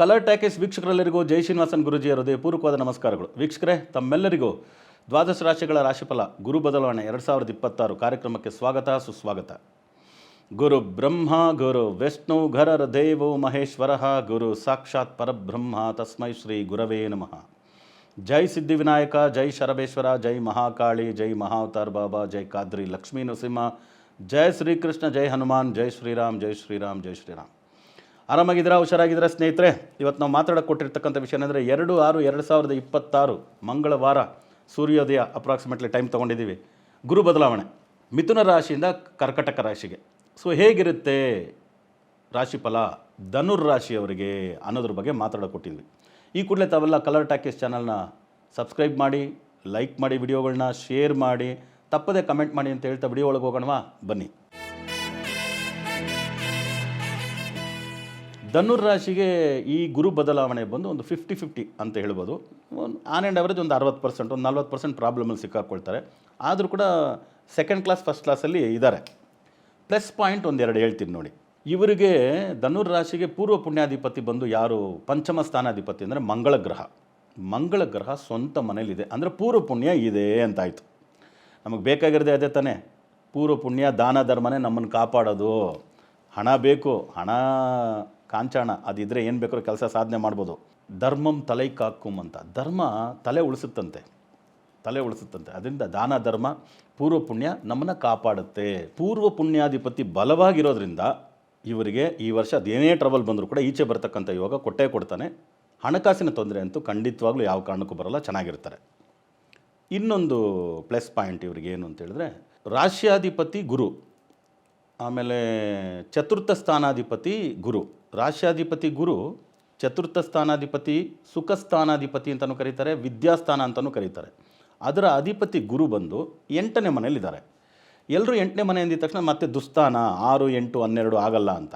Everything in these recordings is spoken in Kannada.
ಕಲರ್ ಟ್ಯಾಕೇಜ್ ವೀಕ್ಷಕರೆಲ್ಲರಿಗೂ ಜೈ ಶ್ರೀನಿವಾಸನ್ ಗುರುಜಿಯ ಹೃದಯಪೂರ್ವಕವಾದ ನಮಸ್ಕಾರಗಳು. ವೀಕ್ಷಕರೇ, ತಮ್ಮೆಲ್ಲರಿಗೂ ದ್ವಾದಶ ರಾಶಿಗಳ ರಾಶಿಫಲ ಗುರು ಬದಲಾವಣೆ 2026 ಕಾರ್ಯಕ್ರಮಕ್ಕೆ ಸ್ವಾಗತ ಸುಸ್ವಾಗತ. ಗುರು ಬ್ರಹ್ಮ ಗುರು ವಿಷ್ಣು ಘರರ ದೇವೋ ಮಹೇಶ್ವರ ಗುರು ಸಾಕ್ಷಾತ್ ಪರಬ್ರಹ್ಮ ತಸ್ಮೈ ಶ್ರೀ ಗುರವೇ ನಮಃ. ಜೈ ಸಿದ್ಧಿವಿನಾಯಕ, ಜೈ ಶರಬೇಶ್ವರ, ಜೈ ಮಹಾಕಾಳಿ, ಜೈ ಮಹಾವತಾರ್ ಬಾಬಾ, ಜೈ ಕಾದ್ರಿ ಲಕ್ಷ್ಮೀ ನರಸಿಂಹ, ಜೈ ಶ್ರೀಕೃಷ್ಣ, ಜೈ ಹನುಮಾನ್, ಜೈ ಶ್ರೀರಾಮ್, ಜೈ ಶ್ರೀರಾಮ್, ಜೈ ಶ್ರೀರಾಮ್. ಆರಾಮಾಗಿದ್ದೀರಾ, ಹುಷಾರಾಗಿದ್ದೀರಾ ಸ್ನೇಹಿತರೆ? ಇವತ್ತು ನಾವು ಮಾತಾಡೋಕೆ ಕೊಟ್ಟಿರ್ತಕ್ಕಂಥ ವಿಷಯ ಅಂದರೆ 2/6/2026 ಮಂಗಳವಾರ ಸೂರ್ಯೋದಯ ಅಪ್ರಾಕ್ಸಿಮೇಟ್ಲಿ ಟೈಮ್ ತೊಗೊಂಡಿದ್ದೀವಿ. ಗುರು ಬದಲಾವಣೆ ಮಿಥುನ ರಾಶಿಯಿಂದ ಕರ್ಕಟಕ ರಾಶಿಗೆ. ಸೊ ಹೇಗಿರುತ್ತೆ ರಾಶಿಫಲ ಧನುರ್ ರಾಶಿಯವರಿಗೆ ಅನ್ನೋದ್ರ ಬಗ್ಗೆ ಮಾತಾಡೋಕೆ ಕೊಟ್ಟಿದ್ವಿ. ಈ ಕೂಡಲೇ ತಾವೆಲ್ಲ ಕಲರ್ ಟ್ಯಾಕೇಜ್ ಚಾನಲ್ನ ಸಬ್ಸ್ಕ್ರೈಬ್ ಮಾಡಿ, ಲೈಕ್ ಮಾಡಿ, ವಿಡಿಯೋಗಳನ್ನ ಶೇರ್ ಮಾಡಿ, ತಪ್ಪದೇ ಕಮೆಂಟ್ ಮಾಡಿ ಅಂತ ಹೇಳ್ತಾ ವಿಡಿಯೋ ಒಳಗೆ ಹೋಗೋಣವಾ, ಬನ್ನಿ. ಧನುರ್ ರಾಶಿಗೆ ಈ ಗುರು ಬದಲಾವಣೆ ಬಂದು ಒಂದು 50-50 ಅಂತ ಹೇಳ್ಬೋದು. ಆನ್ ಆ್ಯಂಡ್ ಅವರೇಜ್ ಒಂದು 60%, ಒಂದು 40% ಪ್ರಾಬ್ಲಮಲ್ಲಿ ಸಿಕ್ಕಾಕೊಳ್ತಾರೆ. ಆದರೂ ಕೂಡ ಸೆಕೆಂಡ್ ಕ್ಲಾಸ್ ಫಸ್ಟ್ ಕ್ಲಾಸಲ್ಲಿ ಇದ್ದಾರೆ. ಪ್ಲಸ್ ಪಾಯಿಂಟ್ ಒಂದೆರಡು ಹೇಳ್ತೀನಿ ನೋಡಿ. ಇವರಿಗೆ ಧನುರ್ ರಾಶಿಗೆ ಪೂರ್ವ ಪುಣ್ಯಾಧಿಪತಿ ಬಂದು ಯಾರು ಪಂಚಮ ಸ್ಥಾನಾಧಿಪತಿ ಅಂದರೆ ಮಂಗಳ ಗ್ರಹ. ಮಂಗಳ ಗ್ರಹ ಸ್ವಂತ ಮನೇಲಿದೆ ಅಂದರೆ ಪೂರ್ವ ಪುಣ್ಯ ಇದೆ ಅಂತಾಯಿತು. ನಮಗೆ ಬೇಕಾಗಿರೋದೇ ಅದೇ ತಾನೇ, ಪೂರ್ವ ಪುಣ್ಯ ದಾನ ಧರ್ಮನೇ ನಮ್ಮನ್ನು ಕಾಪಾಡೋದು. ಹಣ ಬೇಕು, ಹಣ ಕಾಂಚಾಣ, ಅದಿದ್ದರೆ ಏನು ಬೇಕಾದ್ರೂ ಕೆಲಸ ಸಾಧನೆ ಮಾಡ್ಬೋದು. ಧರ್ಮಂ ತಲೈ ಕಾಕ್ಕುಮ್ ಅಂತ, ಧರ್ಮ ತಲೆ ಉಳಿಸುತ್ತಂತೆ. ಅದರಿಂದ ದಾನ ಧರ್ಮ ಪೂರ್ವ ಪುಣ್ಯ ನಮ್ಮನ್ನು ಕಾಪಾಡುತ್ತೆ. ಪೂರ್ವ ಪುಣ್ಯಾಧಿಪತಿ ಬಲವಾಗಿರೋದ್ರಿಂದ ಇವರಿಗೆ ಈ ವರ್ಷ ಅದೇನೇ ಟ್ರಬಲ್ ಬಂದರೂ ಕೂಡ ಈಚೆ ಬರ್ತಕ್ಕಂಥ ಯೋಗ ಕೊಟ್ಟೇ ಕೊಡ್ತಾನೆ. ಹಣಕಾಸಿನ ತೊಂದರೆ ಅಂತೂ ಖಂಡಿತವಾಗ್ಲೂ ಯಾವ ಕಾರಣಕ್ಕೂ ಬರೋಲ್ಲ, ಚೆನ್ನಾಗಿರ್ತಾರೆ. ಇನ್ನೊಂದು ಪ್ಲಸ್ ಪಾಯಿಂಟ್ ಇವರಿಗೆ ಏನು ಅಂತ ಹೇಳಿದ್ರೆ, ರಾಶ್ಯಾಧಿಪತಿ ಗುರು, ಆಮೇಲೆ ಚತುರ್ಥ ಸ್ಥಾನಾಧಿಪತಿ ಗುರು. ರಾಶ್ಯಾಧಿಪತಿ ಗುರು, ಚತುರ್ಥ ಸ್ಥಾನಾಧಿಪತಿ, ಸುಖ ಸ್ಥಾನಾಧಿಪತಿ ಅಂತಲೂ ಕರೀತಾರೆ, ವಿದ್ಯಾಸ್ಥಾನ ಅಂತಲೂ ಕರೀತಾರೆ. ಅದರ ಅಧಿಪತಿ ಗುರು ಬಂದು 8ನೇ ಮನೆಯಲ್ಲಿದ್ದಾರೆ. ಎಲ್ಲರೂ 8ನೇ ಮನೆ ಅಂದಿದ ತಕ್ಷಣ ಮತ್ತೆ ದುಸ್ಥಾನ 6, 8, 12 ಆಗಲ್ಲ ಅಂತ.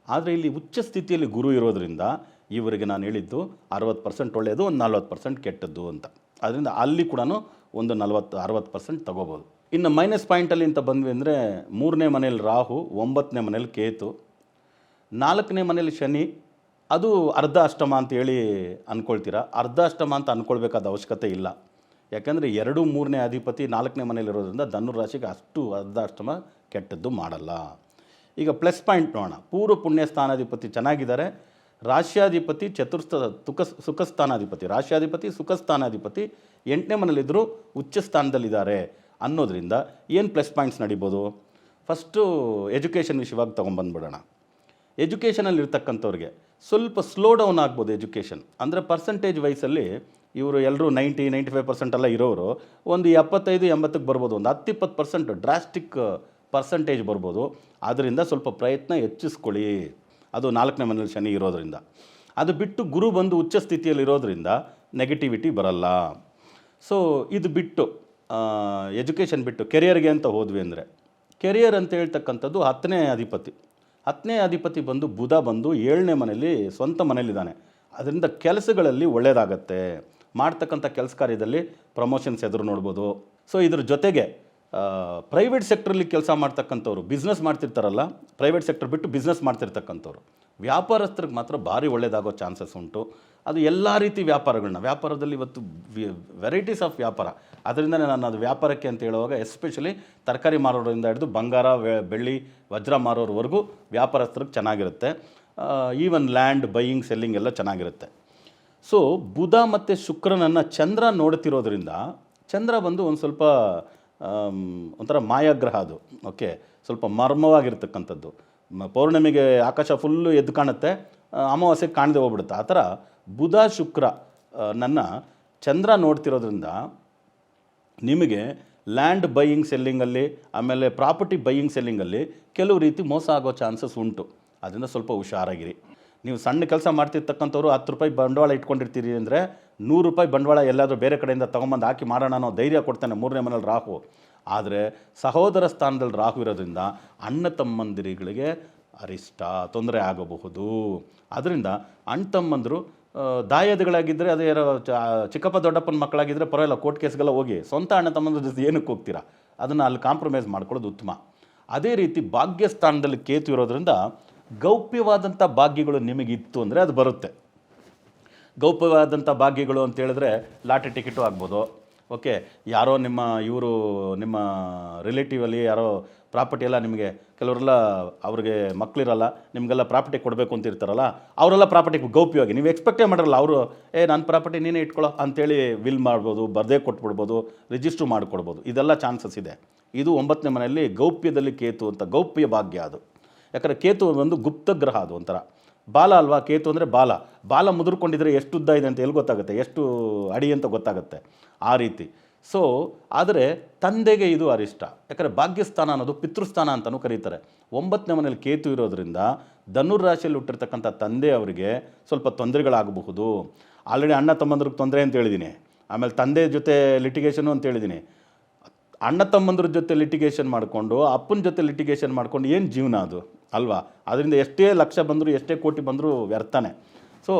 ಆದರೆ ಇಲ್ಲಿ ಉಚ್ಚ ಸ್ಥಿತಿಯಲ್ಲಿ ಗುರು ಇರೋದರಿಂದ ಇವರಿಗೆ ನಾನು ಹೇಳಿದ್ದು 60% ಒಳ್ಳೆಯದು, ಒಂದು 40% ಕೆಟ್ಟದ್ದು ಅಂತ. ಅದರಿಂದ ಅಲ್ಲಿ ಕೂಡ ಒಂದು 40-60% ತಗೋಬೋದು. ಇನ್ನು ಮೈನಸ್ ಪಾಯಿಂಟಲ್ಲಿ ಅಂತ ಬಂದ್ವಿ ಅಂದರೆ 3ನೇ ಮನೇಲಿ ರಾಹು, 9ನೇ ಮನೇಲಿ ಕೇತು, 4ನೇ ಮನೇಲಿ ಶನಿ. ಅದು ಅರ್ಧ ಅಷ್ಟಮ ಅಂತ ಹೇಳಿ ಅಂದ್ಕೊಳ್ತೀರಾ. ಅರ್ಧ ಅಷ್ಟಮ ಅಂತ ಅಂದ್ಕೊಳ್ಬೇಕಾದ ಅವಶ್ಯಕತೆ ಇಲ್ಲ. ಯಾಕೆಂದರೆ 2, 3ನೇ ಅಧಿಪತಿ 4ನೇ ಮನೇಲಿರೋದ್ರಿಂದ ಧನುರ್ ರಾಶಿಗೆ ಅಷ್ಟು ಅರ್ಧ ಅಷ್ಟಮ ಕೆಟ್ಟದ್ದು ಮಾಡಲ್ಲ. ಈಗ ಪ್ಲಸ್ ಪಾಯಿಂಟ್ ನೋಡೋಣ. ಪೂರ್ವ ಪುಣ್ಯ ಸ್ಥಾನಾಧಿಪತಿ ಚೆನ್ನಾಗಿದ್ದಾರೆ. ರಾಶ್ಯಾಧಿಪತಿ ಸುಖ ಸ್ಥಾನಾಧಿಪತಿ, ರಾಶ್ಯಾಧಿಪತಿ ಸುಖ ಸ್ಥಾನಾಧಿಪತಿ 8ನೇ ಮನೇಲಿದ್ದರೂ ಉಚ್ಚ ಸ್ಥಾನದಲ್ಲಿದ್ದಾರೆ ಅನ್ನೋದ್ರಿಂದ ಏನು ಪ್ಲಸ್ ಪಾಯಿಂಟ್ಸ್ ನಡಿಬೋದು. ಫಸ್ಟು ಎಜುಕೇಷನ್ ವಿಷಯವಾಗಿ ತೊಗೊಂಬಂದ್ಬಿಡೋಣ. ಎಜುಕೇಷನಲ್ಲಿರ್ತಕ್ಕಂಥವ್ರಿಗೆ ಸ್ವಲ್ಪ ಸ್ಲೋ ಡೌನ್ ಆಗ್ಬೋದು. ಎಜುಕೇಷನ್ ಅಂದರೆ ಪರ್ಸೆಂಟೇಜ್ ವೈಸಲ್ಲಿ ಇವರು ಎಲ್ಲರೂ 90-95% ಎಲ್ಲ ಇರೋರು ಒಂದು 75-80ಕ್ಕೆ ಬರ್ಬೋದು. ಒಂದು 10-20% ಡ್ರಾಸ್ಟಿಕ್ ಪರ್ಸೆಂಟೇಜ್ ಬರ್ಬೋದು. ಆದ್ದರಿಂದ ಸ್ವಲ್ಪ ಪ್ರಯತ್ನ ಹೆಚ್ಚಿಸ್ಕೊಳ್ಳಿ. ಅದು 4ನೇ ಮನೇಲಿ ಶನಿ ಇರೋದರಿಂದ. ಅದು ಬಿಟ್ಟು ಗುರು ಬಂದು ಉಚ್ಚ ಸ್ಥಿತಿಯಲ್ಲಿರೋದ್ರಿಂದ ನೆಗೆಟಿವಿಟಿ ಬರಲ್ಲ. ಸೊ ಇದು ಬಿಟ್ಟು ಎಜುಕೇಷನ್ ಬಿಟ್ಟು ಕೆರಿಯರ್ಗೆ ಅಂತ ಹೋದ್ವಿ ಅಂದರೆ, ಕೆರಿಯರ್ ಅಂತ ಹೇಳ್ತಕ್ಕಂಥದ್ದು 10ನೇ ಅಧಿಪತಿ ಬಂದು ಬುಧ ಬಂದು 7ನೇ ಮನೇಲಿ ಸ್ವಂತ ಮನೇಲಿದ್ದಾನೆ. ಅದರಿಂದ ಕೆಲಸಗಳಲ್ಲಿ ಒಳ್ಳೆಯದಾಗತ್ತೆ. ಮಾಡ್ತಕ್ಕಂಥ ಕೆಲಸ ಕಾರ್ಯದಲ್ಲಿ ಪ್ರಮೋಷನ್ಸ್ ಎದುರು ನೋಡ್ಬೋದು. ಸೊ ಇದ್ರ ಜೊತೆಗೆ ಪ್ರೈವೇಟ್ ಸೆಕ್ಟ್ರಲ್ಲಿ ಕೆಲಸ ಮಾಡ್ತಕ್ಕಂಥವ್ರು, ಬಿಸ್ನೆಸ್ ಮಾಡ್ತಿರ್ತಾರಲ್ಲ, ಪ್ರೈವೇಟ್ ಸೆಕ್ಟರ್ ಬಿಟ್ಟು ಬಿಸ್ನೆಸ್ ಮಾಡ್ತಿರ್ತಕ್ಕಂಥವ್ರು, ವ್ಯಾಪಾರಸ್ಥರಿಗೆ ಮಾತ್ರ ಭಾರಿ ಒಳ್ಳೆಯದಾಗೋ ಚಾನ್ಸಸ್ ಉಂಟು. ಅದು ಎಲ್ಲ ರೀತಿ ವ್ಯಾಪಾರದಲ್ಲಿ ಇವತ್ತು ವೆರೈಟೀಸ್ ಆಫ್ ವ್ಯಾಪಾರ. ಅದರಿಂದನೇ ನಾನು ಅದು ವ್ಯಾಪಾರಕ್ಕೆ ಅಂತ ಹೇಳುವಾಗ ಎಸ್ಪೆಷಲಿ ತರಕಾರಿ ಮಾರೋರಿಂದ ಹಿಡಿದು ಬಂಗಾರ, ಬೆಳ್ಳಿ, ವಜ್ರ ಮಾರೋರ್ವರೆಗೂ ವ್ಯಾಪಾರಸ್ಥರಿಗೆ ಚೆನ್ನಾಗಿರುತ್ತೆ. ಈವನ್ ಲ್ಯಾಂಡ್ ಬೈಯಿಂಗ್, ಸೆಲ್ಲಿಂಗ್ ಎಲ್ಲ ಚೆನ್ನಾಗಿರುತ್ತೆ. ಸೊ ಬುಧ ಮತ್ತು ಶುಕ್ರನನ್ನು ಚಂದ್ರ ನೋಡ್ತಿರೋದ್ರಿಂದ, ಚಂದ್ರ ಬಂದು ಒಂದು ಸ್ವಲ್ಪ ಒಂಥರ ಮಾಯಾಗ್ರಹ. ಅದು ಓಕೆ, ಸ್ವಲ್ಪ ಮರ್ಮವಾಗಿರ್ತಕ್ಕಂಥದ್ದು. ಪೌರ್ಣಮಿಗೆ ಆಕಾಶ ಫುಲ್ಲು ಎದ್ದು ಕಾಣುತ್ತೆ, ಅಮಾವಾಸ್ಯೆಗೆ ಕಾಣದೆ ಹೋಗ್ಬಿಡುತ್ತೆ. ಆ ಥರ ಬುಧ ಶುಕ್ರ ನನ್ನ ಚಂದ್ರ ನೋಡ್ತಿರೋದ್ರಿಂದ ನಿಮಗೆ ಲ್ಯಾಂಡ್ ಬೈಯಿಂಗ್ ಸೆಲ್ಲಿಂಗಲ್ಲಿ, ಆಮೇಲೆ ಪ್ರಾಪರ್ಟಿ ಬೈಯಿಂಗ್ ಸೆಲ್ಲಿಂಗಲ್ಲಿ ಕೆಲವು ರೀತಿ ಮೋಸ ಆಗೋ ಚಾನ್ಸಸ್ ಉಂಟು. ಅದರಿಂದ ಸ್ವಲ್ಪ ಹುಷಾರಾಗಿರಿ. ನೀವು ಸಣ್ಣ ಕೆಲಸ ಮಾಡ್ತಿರ್ತಕ್ಕಂಥವ್ರು 10 ರೂಪಾಯಿ ಬಂಡವಾಳ ಇಟ್ಕೊಂಡಿರ್ತೀರಿ ಅಂದರೆ 100 ರೂಪಾಯಿ ಬಂಡವಾಳ ಎಲ್ಲಾದರೂ ಬೇರೆ ಕಡೆಯಿಂದ ತೊಗೊಂಬಂದು ಹಾಕಿ ಮಾಡೋಣ ಅನ್ನೋ ಧೈರ್ಯ ಕೊಡ್ತಾನೆ 3ನೇ ಮನೇಲಿ ರಾಹು. ಆದರೆ ಸಹೋದರ ಸ್ಥಾನದಲ್ಲಿ ರಾಹು ಇರೋದ್ರಿಂದ ಅಣ್ಣ ತಮ್ಮಂದಿರಿಗೆ ಅರಿಷ್ಟ ತೊಂದರೆ ಆಗಬಹುದು. ಅದರಿಂದ ಅಣ್ಣ ತಮ್ಮಂದರು ದಾಯಾದಿಗಳಾಗಿದ್ದರೆ, ಅದೇ ಚಿಕ್ಕಪ್ಪ ದೊಡ್ಡಪ್ಪನ ಮಕ್ಕಳಾಗಿದ್ದರೆ ಪರವಾಗಿಲ್ಲ, ಕೋರ್ಟ್ ಕೇಸ್ಗೆಲ್ಲ ಹೋಗಿ. ಸ್ವಂತ ಅಣ್ಣ ತಮ್ಮಂದ್ರ ಜೊತೆ ಏನಕ್ಕೆ ಹೋಗ್ತೀರಾ? ಅದನ್ನು ಅಲ್ಲಿ ಕಾಂಪ್ರಮೈಸ್ ಮಾಡ್ಕೊಳ್ಳೋದು ಉತ್ತಮ. ಅದೇ ರೀತಿ ಭಾಗ್ಯಸ್ಥಾನದಲ್ಲಿ ಕೇತು ಇರೋದ್ರಿಂದ ಗೌಪ್ಯವಾದಂಥ ಭಾಗ್ಯಗಳು ನಿಮಗಿತ್ತು ಅಂದರೆ ಅದು ಬರುತ್ತೆ. ಗೌಪ್ಯವಾದಂಥ ಭಾಗ್ಯಗಳು ಅಂತ ಹೇಳಿದ್ರೆ ಲಾಟ್ರಿ ಟಿಕೆಟು ಆಗ್ಬೋದು. ಓಕೆ, ಯಾರೋ ನಿಮ್ಮ ರಿಲೇಟಿವಲ್ಲಿ ಯಾರೋ ಪ್ರಾಪರ್ಟಿ ಎಲ್ಲ ನಿಮಗೆ ಕೆಲವರೆಲ್ಲ ಅವ್ರಿಗೆ ಮಕ್ಕಳಿರಲ್ಲ, ನಿಮಗೆಲ್ಲ ಪ್ರಾಪರ್ಟಿ ಕೊಡಬೇಕು ಅಂತ ಇರ್ತಾರಲ್ಲ, ಅವರೆಲ್ಲ ಪ್ರಾಪರ್ಟಿ ಗೌಪ್ಯವಾಗಿ ನೀವು ಎಕ್ಸ್ಪೆಕ್ಟೇ ಮಾಡಿರಲ್ಲ, ಅವರು ನನ್ನ ಪ್ರಾಪರ್ಟಿ ನೀನೇ ಇಟ್ಕೊಳ್ಳೋ ಅಂತೇಳಿ ವಿಲ್ ಮಾಡ್ಬೋದು, ಬರದೇ ಕೊಟ್ಬಿಡ್ಬೋದು, ರಿಜಿಸ್ಟ್ರು ಮಾಡಿಕೊಡ್ಬೋದು. ಇದೆಲ್ಲ ಚಾನ್ಸಸ್ ಇದೆ. ಇದು 9ನೇ ಮನೆಯಲ್ಲಿ ಗೌಪ್ಯದಲ್ಲಿ ಕೇತು ಅಂತ, ಗೌಪ್ಯ ಭಾಗ್ಯ ಅದು. ಯಾಕಂದರೆ ಕೇತು ಒಂದು ಗುಪ್ತ ಗ್ರಹ, ಅದು ಒಂಥರ ಬಾಲ ಅಲ್ವಾ. ಕೇತು ಅಂದರೆ ಬಾಲ ಮುದುರ್ಕೊಂಡಿದ್ರೆ ಎಷ್ಟು ಉದ್ದ ಇದೆ ಅಂತ ಎಲ್ಲಿ ಗೊತ್ತಾಗುತ್ತೆ, ಎಷ್ಟು ಅಡಿ ಅಂತ ಗೊತ್ತಾಗುತ್ತೆ, ಆ ರೀತಿ. ಸೊ ಆದರೆ ತಂದೆಗೆ ಇದು ಅರಿಷ್ಟ. ಯಾಕಂದರೆ ಭಾಗ್ಯಸ್ಥಾನ ಅನ್ನೋದು ಪಿತೃಸ್ಥಾನ ಅಂತಲೂ ಕರೀತಾರೆ. 9ನೇ ಮನೇಲಿ ಕೇತು ಇರೋದ್ರಿಂದ ಧನುರಾಶಿಯಲ್ಲಿ ಹುಟ್ಟಿರ್ತಕ್ಕಂಥ ತಂದೆ ಅವರಿಗೆ ಸ್ವಲ್ಪ ತೊಂದರೆಗಳಾಗಬಹುದು. ಆಲ್ರೆಡಿ ಅಣ್ಣ ತಮ್ಮಂದ್ರಿಗೆ ತೊಂದರೆ ಅಂತ ಹೇಳಿದ್ದೀನಿ, ಆಮೇಲೆ ತಂದೆ ಜೊತೆ ಲಿಟಿಗೇಷನು ಅಂತ ಹೇಳಿದ್ದೀನಿ. ಅಣ್ಣ ತಮ್ಮಂದ್ರ ಜೊತೆ ಲಿಟಿಗೇಷನ್ ಮಾಡಿಕೊಂಡು, ಅಪ್ಪನ ಜೊತೆ ಲಿಟಿಗೇಷನ್ ಮಾಡ್ಕೊಂಡು ಏನು ಜೀವನ ಅದು ಅಲ್ವಾ. ಅದರಿಂದ ಎಷ್ಟೇ ಲಕ್ಷ ಬಂದರೂ ಎಷ್ಟೇ ಕೋಟಿ ಬಂದರೂ ವ್ಯರ್ಥನೇ. ಸೊ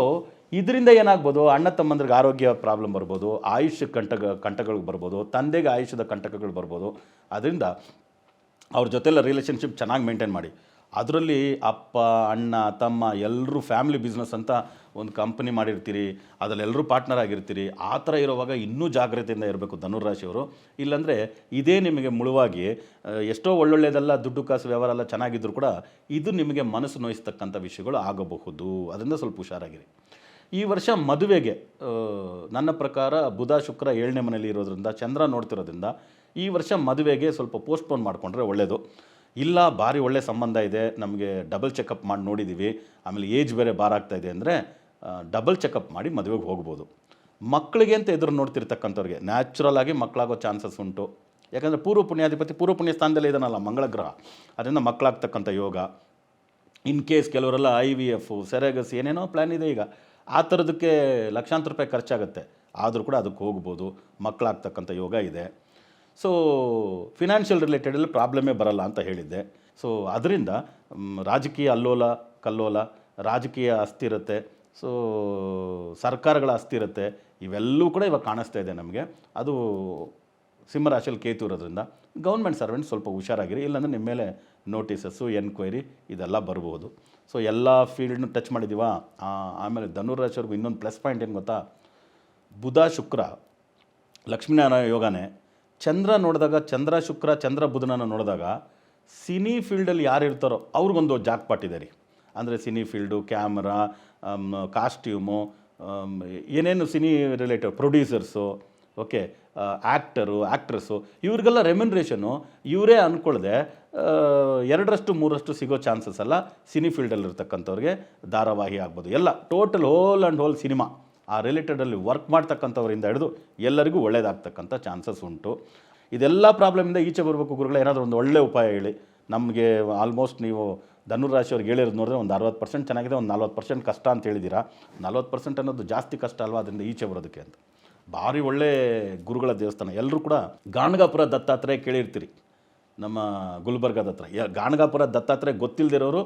ಇದರಿಂದ ಏನಾಗ್ಬೋದು, ಅಣ್ಣ ತಮ್ಮಂದ್ರಿಗೆ ಆರೋಗ್ಯ ಪ್ರಾಬ್ಲಮ್ ಬರ್ಬೋದು, ಆಯುಷ್ಯ ಕಂಟಕಗಳು ಬರ್ಬೋದು, ತಂದೆಗೆ ಆಯುಷ್ಯದ ಕಂಟಕಗಳು ಬರ್ಬೋದು. ಅದರಿಂದ ಅವ್ರ ಜೊತೆಲ್ಲ ರಿಲೇಷನ್ಶಿಪ್ ಚೆನ್ನಾಗಿ ಮೇಂಟೈನ್ ಮಾಡಿ. ಅದರಲ್ಲಿ ಅಪ್ಪ ಅಣ್ಣ ತಮ್ಮ ಎಲ್ಲರೂ ಫ್ಯಾಮಿಲಿ ಬಿಸ್ನೆಸ್ ಅಂತ ಒಂದು ಕಂಪನಿ ಮಾಡಿರ್ತೀರಿ, ಅದರಲ್ಲಿ ಎಲ್ಲರೂ ಪಾರ್ಟ್ನರ್ ಆಗಿರ್ತೀರಿ. ಆ ಥರ ಇರುವಾಗ ಇನ್ನೂ ಜಾಗ್ರತೆಯಿಂದ ಇರಬೇಕು ಧನುರಾಶಿಯವರು. ಇಲ್ಲಾಂದರೆ ಇದೇ ನಿಮಗೆ ಮುಳುವಾಗಿ ಎಷ್ಟೋ ಒಳ್ಳೊಳ್ಳೆಯದೆಲ್ಲ ದುಡ್ಡು ಕಾಸು ವ್ಯವಹಾರ ಎಲ್ಲ ಚೆನ್ನಾಗಿದ್ದರೂ ಕೂಡ ಇದು ನಿಮಗೆ ಮನಸ್ಸು ನೋಯಿಸ್ತಕ್ಕಂಥ ವಿಷಯಗಳು ಆಗಬಹುದು. ಅದರಿಂದ ಸ್ವಲ್ಪ ಹುಷಾರಾಗಿರಿ. ಈ ವರ್ಷ ಮದುವೆಗೆ ನನ್ನ ಪ್ರಕಾರ ಬುಧ ಶುಕ್ರ 7ನೇ ಮನೆಯಲ್ಲಿ ಇರೋದ್ರಿಂದ, ಚಂದ್ರ ನೋಡ್ತಿರೋದ್ರಿಂದ ಈ ವರ್ಷ ಮದುವೆಗೆ ಸ್ವಲ್ಪ ಪೋಸ್ಟ್ಪೋನ್ ಮಾಡಿಕೊಂಡ್ರೆ ಒಳ್ಳೆಯದು. ಇಲ್ಲ ಭಾರಿ ಒಳ್ಳೆ ಸಂಬಂಧ ಇದೆ, ನಮಗೆ ಡಬಲ್ ಚೆಕಪ್ ಮಾಡಿ ನೋಡಿದ್ದೀವಿ, ಆಮೇಲೆ ಏಜ್ ಬೇರೆ ಬಾರಾಗ್ತಾ ಇದೆ ಅಂದರೆ ಡಬಲ್ ಚೆಕಪ್ ಮಾಡಿ ಮದುವೆಗೆ ಹೋಗ್ಬೋದು. ಮಕ್ಕಳಿಗೆ ಅಂತ ಎದುರು ನೋಡ್ತಿರ್ತಕ್ಕಂಥವ್ರಿಗೆ ನ್ಯಾಚುರಲ್ ಆಗಿ ಮಕ್ಕಳಾಗೋ ಚಾನ್ಸಸ್ ಉಂಟು. ಯಾಕಂದರೆ ಪೂರ್ವ ಪುಣ್ಯಾಧಿಪತಿ ಪೂರ್ವ ಪುಣ್ಯ ಸ್ಥಾನದಲ್ಲೇ ಇದ್ದಾನಲ್ಲ ಮಂಗಳ ಗ್ರಹ, ಅದರಿಂದ ಮಕ್ಕಳಾಗ್ತಕ್ಕಂಥ ಯೋಗ. ಇನ್ ಕೇಸ್ ಕೆಲವರೆಲ್ಲ IVF ಸೆರೆಗಸ್ ಏನೇನೋ ಪ್ಲ್ಯಾನ್ ಇದೆ ಈಗ, ಆ ಥರದಕ್ಕೆ ಲಕ್ಷಾಂತರ ರೂಪಾಯಿ ಖರ್ಚಾಗುತ್ತೆ, ಆದರೂ ಕೂಡ ಅದಕ್ಕೆ ಹೋಗ್ಬೋದು. ಮಕ್ಕಳಾಗ್ತಕ್ಕಂಥ ಯೋಗ ಇದೆ. ಸೊ ಫಿನಾನ್ಷಿಯಲ್ ರಿಲೇಟೆಡಲ್ಲಿ ಪ್ರಾಬ್ಲಮೇ ಬರಲ್ಲ ಅಂತ ಹೇಳಿದ್ದೆ. ಸೊ ಅದರಿಂದ ರಾಜಕೀಯ ಅಲ್ಲೋಲ ಕಲ್ಲೋಲ, ರಾಜಕೀಯ ಅಸ್ಥಿರತೆ, ಸೊ ಸರ್ಕಾರಗಳ ಅಸ್ಥಿರತೆ, ಇವೆಲ್ಲವೂ ಕೂಡ ಇವಾಗ ಕಾಣಿಸ್ತಾ ಇದೆ ನಮಗೆ. ಅದು ಸಿಂಹರಾಶಿಯಲ್ಲಿ ಕೇತು ಇರೋದ್ರಿಂದ ಗೌರ್ಮೆಂಟ್ ಸರ್ವೆಂಟ್ ಸ್ವಲ್ಪ ಹುಷಾರಾಗಿರಿ, ಇಲ್ಲಾಂದರೆ ನಿಮ್ಮ ಮೇಲೆ ನೋಟಿಸಸ್ಸು ಎನ್ಕ್ವೈರಿ ಇದೆಲ್ಲ ಬರ್ಬೋದು. ಸೊ ಎಲ್ಲ ಫೀಲ್ಡ್ನು ಟಚ್ ಮಾಡಿದ್ದೀವಾ. ಆಮೇಲೆ ಧನುರಾಶಿಯವ್ರಿಗೂ ಇನ್ನೊಂದು ಪ್ಲಸ್ ಪಾಯಿಂಟ್ ಏನು ಗೊತ್ತಾ, ಬುಧ ಶುಕ್ರ ಲಕ್ಷ್ಮೀನಾರಾಯಣ ಯೋಗನೇ. ಚಂದ್ರ ನೋಡಿದಾಗ, ಚಂದ್ರ ಶುಕ್ರ ಚಂದ್ರ ಬುಧನನ್ನು ನೋಡಿದಾಗ ಸಿನಿ ಫೀಲ್ಡಲ್ಲಿ ಯಾರು ಇರ್ತಾರೋ ಅವ್ರಿಗೊಂದು ಜಾಕ್ಪಾಟ್ ಇದೆ ರೀ. ಅಂದರೆ ಸಿನಿ ಫೀಲ್ಡು, ಕ್ಯಾಮ್ರಾ, ಕಾಸ್ಟ್ಯೂಮು, ಏನೇನು cine related producers, okay, actor actress, ಇವ್ರಿಗೆಲ್ಲ ರೆಮ್ಯುನರೇಷನು ಇವರೇ ಅಂದ್ಕೊಳ್ಳದೆ 2ರಷ್ಟು 3ರಷ್ಟು ಸಿಗೋ ಚಾನ್ಸಸ್ ಎಲ್ಲ ಸಿನಿ ಫೀಲ್ಡಲ್ಲಿರ್ತಕ್ಕಂಥವ್ರಿಗೆ. ಧಾರಾವಾಹಿ ಆಗ್ಬೋದು, ಎಲ್ಲ total hole and whole cinema ಆ ರಿಲೇಟೆಡಲ್ಲಿ ವರ್ಕ್ ಮಾಡ್ತಕ್ಕಂಥವರಿಂದ ಹಿಡಿದು ಎಲ್ಲರಿಗೂ ಒಳ್ಳೆಯದಾಗ್ತಕ್ಕಂಥ ಚಾನ್ಸಸ್ ಉಂಟು. ಇದೆಲ್ಲ ಪ್ರಾಬ್ಲಮಿಂದ ಈಚೆ ಬರಬೇಕು ಗುರುಗಳೇ, ಏನಾದರೂ ಒಂದು ಒಳ್ಳೆ ಉಪಾಯ ಹೇಳಿ ನಮಗೆ. ಆಲ್ಮೋಸ್ಟ್ ನೀವು ಧನುರಾಶಿಯವ್ರಿಗೆ ಹೇಳಿರೋದು ನೋಡಿದ್ರೆ ಒಂದು 60% ಚೆನ್ನಾಗಿದೆ, ಒಂದು 40% ಕಷ್ಟ ಅಂತ ಹೇಳಿದ್ದೀರಾ. 40% ಅನ್ನೋದು ಜಾಸ್ತಿ ಕಷ್ಟ ಅಲ್ವಾ ಅದರಿಂದ ಈಚೆ ಬರೋದಕ್ಕೆ ಅಂತ. ಭಾರಿ ಒಳ್ಳೆ ಗುರುಗಳ ದೇವಸ್ಥಾನ. ಎಲ್ಲರೂ ಕೂಡ ಗಾಣಗಾಪುರ ದತ್ತಾತ್ರೇಯ ಕೇಳಿರ್ತೀರಿ, ನಮ್ಮ ಗುಲ್ಬರ್ಗದ ಹತ್ರ. ಗಾಣಗಾಪುರ ದತ್ತಾತ್ರೇಯ ಗೊತ್ತಿಲ್ಲದಿರೋರು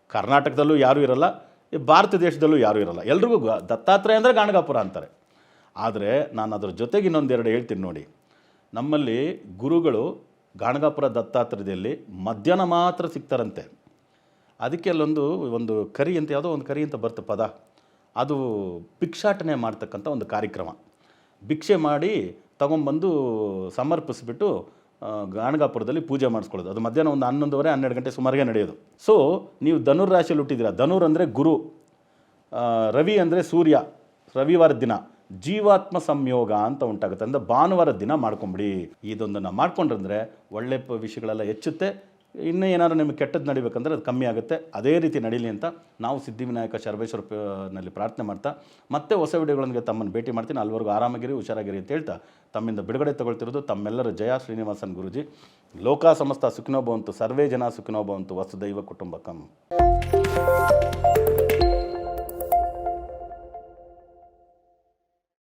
ಕರ್ನಾಟಕದಲ್ಲೂ ಯಾರೂ ಇರಲ್ಲ, ಭಾರತ ದೇಶದಲ್ಲೂ ಯಾರೂ ಇರಲ್ಲ. ಎಲ್ರಿಗೂ ದತ್ತಾತ್ರೇಯ ಅಂದರೆ ಗಾಣಗಾಪುರ ಅಂತಾರೆ. ಆದರೆ ನಾನು ಅದ್ರ ಜೊತೆಗೆ ಇನ್ನೊಂದೆರಡು ಹೇಳ್ತೀನಿ ನೋಡಿ. ನಮ್ಮಲ್ಲಿ ಗುರುಗಳು ಗಾಣಗಾಪುರ ದತ್ತಾತ್ರೇಯದಲ್ಲಿ ಮಧ್ಯಾಹ್ನ ಮಾತ್ರ ಸಿಗ್ತಾರಂತೆ. ಅದಕ್ಕೆ ಒಂದು ಕರಿ ಅಂತ, ಯಾವುದೋ ಒಂದು ಕರಿ ಅಂತ ಬರುತ್ತೆ ಪದ, ಅದು ಭಿಕ್ಷಾಟನೆ ಮಾಡ್ತಕ್ಕಂಥ ಒಂದು ಕಾರ್ಯಕ್ರಮ. ಭಿಕ್ಷೆ ಮಾಡಿ ತೊಗೊಂಬಂದು ಸಮರ್ಪಿಸ್ಬಿಟ್ಟು ಗಾಣಗಾಪುರದಲ್ಲಿ ಪೂಜೆ ಮಾಡಿಸ್ಕೊಳ್ಳೋದು. ಅದು ಮಧ್ಯಾಹ್ನ ಒಂದು 11:30 12 ಗಂಟೆ ಸುಮಾರಿಗೆ ನಡೆಯೋದು. ಸೊ ನೀವು ಧನುರಾಶಿಯಲ್ಲಿ ಹುಟ್ಟಿದ್ದೀರಾ. ಧನುರ್ ಅಂದರೆ ಗುರು, ರವಿ ಅಂದರೆ ಸೂರ್ಯ, ರವಿವಾರದ ದಿನ ಜೀವಾತ್ಮ ಸಂಯೋಗ ಅಂತ ಉಂಟಾಗುತ್ತೆ. ಅಂದರೆ ಭಾನುವಾರದ ದಿನ ಮಾಡ್ಕೊಂಬಿಡಿ. ಇದೊಂದನ್ನು ಮಾಡ್ಕೊಂಡ್ರಂದರೆ ಒಳ್ಳೆ ವಿಷಯಗಳೆಲ್ಲ ಹೆಚ್ಚುತ್ತೆ. ಇನ್ನೂ ಏನಾದ್ರು ನಿಮಗೆ ಕೆಟ್ಟದ್ದು ನಡಿಬೇಕಂದ್ರೆ ಅದು ಕಮ್ಮಿ ಆಗುತ್ತೆ. ಅದೇ ರೀತಿ ನಡೀಲಿ ಅಂತ ನಾವು ಸಿದ್ಧಿವಿನಾಯಕ ಶರಬೇಶ್ವರನಲ್ಲಿ ಪ್ರಾರ್ಥನೆ ಮಾಡ್ತಾ ಮತ್ತೆ ಹೊಸ ವಿಡಿಯೋಗಳೊಂದಿಗೆ ತಮ್ಮನ್ನು ಭೇಟಿ ಮಾಡ್ತೀನಿ. ಅಲ್ಲಿವರೆಗೂ ಆರಾಮಾಗಿರಿ, ಹುಷಾರಾಗಿರಿ ಅಂತ ಹೇಳ್ತಾ ತಮ್ಮಿಂದ ಬಿಡುಗಡೆ ತಗೊಳ್ತಿರೋದು ತಮ್ಮೆಲ್ಲರ ಜಯ ಶ್ರೀನಿವಾಸನ್ ಗುರುಜಿ. ಲೋಕ ಸಮಸ್ತ ಸುಖಿನೋ ಭವಂತು, ಸರ್ವೇ ಜನ ಸುಖಿನೋ ಭವಂತು, ವಸುದೈವ ಕುಟುಂಬಕಂ.